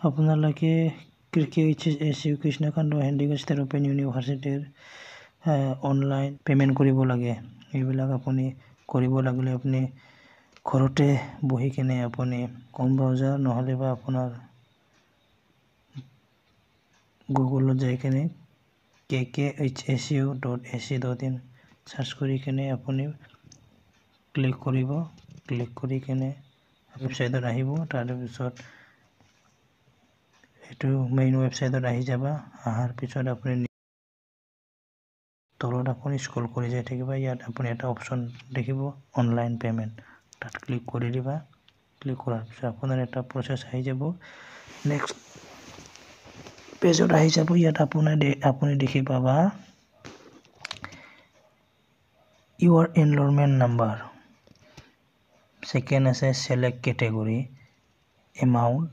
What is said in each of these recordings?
আপোনালোকে KKHS Krishnakanta handicraft open ইউনিভাৰ্চিটিৰ online payment কৰিব লাগে। এইবিলাক আপুনি কৰিব লাগিলে আপুনি ঘৰতে বহি কিনে আপুনি কম ব্ৰাউজাৰ নহ'লে বা আপোনাৰ গুগলত যাই কিনে kkHSU.ac.in চাৰ্চ কৰি কিনে আপুনি ক্লিক কৰিব। ক্লিক কৰি কিনে ৱেবছাইটত আহিব। তাৰপিছত এইটো মেইন ৱেবছাইটত আহি যাবা। অহাৰ পিছত আপুনি তলত আপুনি স্ক্ৰল কৰি যাই থাকিবা। ইয়াত আপুনি এটা অপশ্যন দেখিব অনলাইন পে'মেণ্ট, তাত ক্লিক কৰি দিবা। ক্লিক কৰাৰ পিছত আপোনাৰ এটা প্ৰচেছ আহি যাব। নেক্সট পেজত আহি যাব। ইয়াত আপুনি দেখি পাবা ইউৰ এনৰলমেণ্ট নাম্বাৰ। ছেকেণ্ড আছে select category, amount,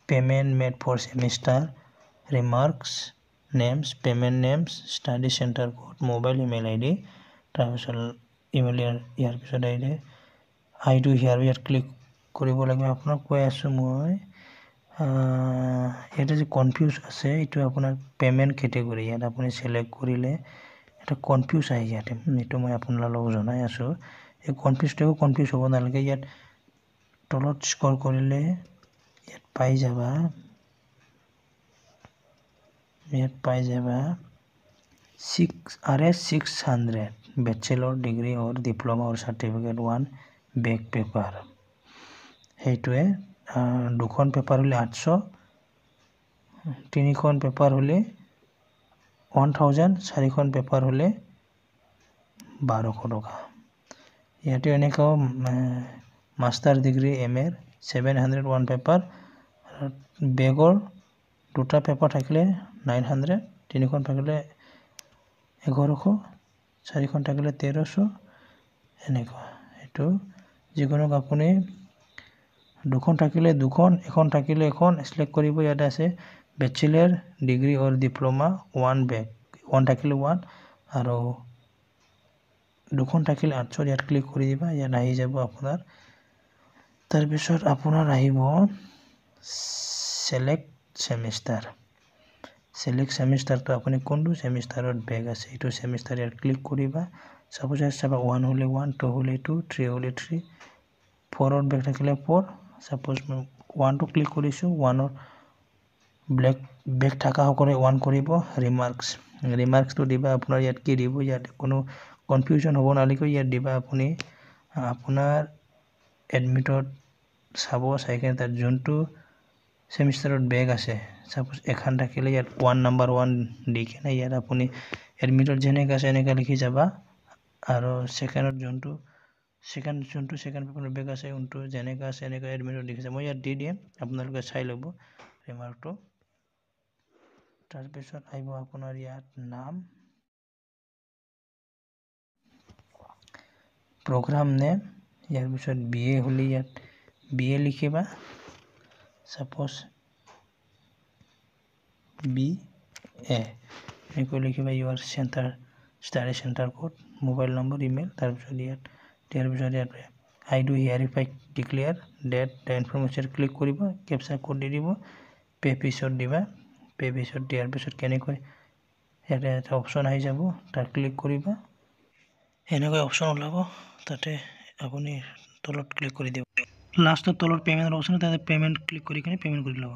payment made for semester, remarks, names, payment names, study centre code, mobile email ID। তাৰপিছত ইমেইল ইয়াৰ পিছত আহিলে আই ডু হিয়াৰ ইয়াত ক্লিক কৰিব লাগিব। আপোনাক কৈ আছোঁ মই ইয়াতে যে কনফিউজ আছে এইটো আপোনাৰ পে'মেণ্ট কেটেগৰী। ইয়াত আপুনি ছিলেক্ট কৰিলে এটা কনফিউজ আহে ইয়াতে। এইটো মই আপোনালোকক জনাই আছোঁ। এই কনফিউজ হ'ব নালাগে। ইয়াত তলত স্ক্ৰল কৰিলে ইয়াত পাই যাবা 600 বেচেলৰ ডিগ্ৰী অৰ ডিপ্ল'মা অৰ চাৰ্টিফিকেট 1 বেক পেপাৰ। সেইটোৱে দুখন পেপাৰ হ'লে 800, তিনিখন পেপাৰ হ'লে 1000, চাৰিখন পেপাৰ হ'লে 1200 টকা। ইয়াতে এনেকৈ মাষ্টাৰ ডিগ্ৰী MA 701 পেপাৰ, বেগৰ দুটা পেপাৰ থাকিলে 900, তিনিখন থাকিলে 1100, চাৰিখন থাকিলে 1300, এনেকুৱা। এইটো যিকোনো আপুনি দুখন থাকিলে দুখন, এখন থাকিলে এখন ছিলেক্ট কৰিব। ইয়াত আছে বেচেলৰ ডিগ্ৰী অৰ ডিপ্ল'মা 1 বেক, 1 থাকিলে 1 আৰু দুখন থাকিলে 800। ইয়াত ক্লিক কৰি দিবা। ইয়াত আহি যাব আপোনাৰ। তাৰপিছত আপোনাৰ আহিব ছেলেক্ট ছেমিষ্টাৰ। ছেলেক্ট ছেমিষ্টাৰটো আপুনি কোনটো ছেমিষ্টাৰত বেক আছে এইটো ছেমিষ্টাৰ ইয়াত ক্লিক কৰিবা। ছাপ'জ ইয়াত চাবা 1 হ'লে 1, 2 হ'লে 2, 3 হ'লে 3, 4ত বেক থাকিলে 4। ছাপ'জ মই 1টো ক্লিক কৰিছোঁ। 1ৰ বেক থকাসকলে 1 কৰিব। ৰিমাৰ্কছটো দিবা। আপোনাৰ ইয়াত কি দিব, ইয়াত কোনো কনফিউজন হ'ব নালাগে। ইয়াত দিবা আপুনি আপোনাৰ এডমিটত চাব, চাই কিনে তাত যোনটো ছেমিষ্টাৰত বেক আছে ছাপ'জ এখন থাকিলে ইয়াত 1 নাম্বাৰ 1 দি কিনে ইয়াত আপুনি এডমিটত যেনেকৈ আছে এনেকৈ লিখি যাবা। আৰু ছেকেণ্ড পেপাৰত বেক আছে যোনটো যেনেকৈ আছে এনেকৈ এডমিটত লিখি যাব। মই ইয়াত দি দিম, আপোনালোকে চাই ল'ব ৰিমাৰ্কটো। তাৰপিছত আহিব আপোনাৰ ইয়াত নাম, প্ৰগ্ৰাম নেম, ইয়াৰ পিছত BA হ'লে ইয়াত BA লিখিবা। ছাপ'জ BA এনেকৈ লিখিবা। Your centre study centre code, mobile number, email. তাৰপিছত ইয়াত I do hereby declare that the information click কৰিব। কেপচা কোড দি দিব, পে পিছত দিবা। পে পিছত দিয়াৰ পিছত কেনেকৈ ইয়াতে এটা অপশ্যন আহি যাব, তাত ক্লিক কৰিবা। এনেকৈ অপশ্যন ওলাব, তাতে আপুনি তলত ক্লিক কৰি দিব। লাষ্টত তলত পে'মেণ্টৰ অপশ্যন তাতে পে'মেণ্ট ক্লিক কৰি কিনে পে'মেণ্ট কৰি ল'ব।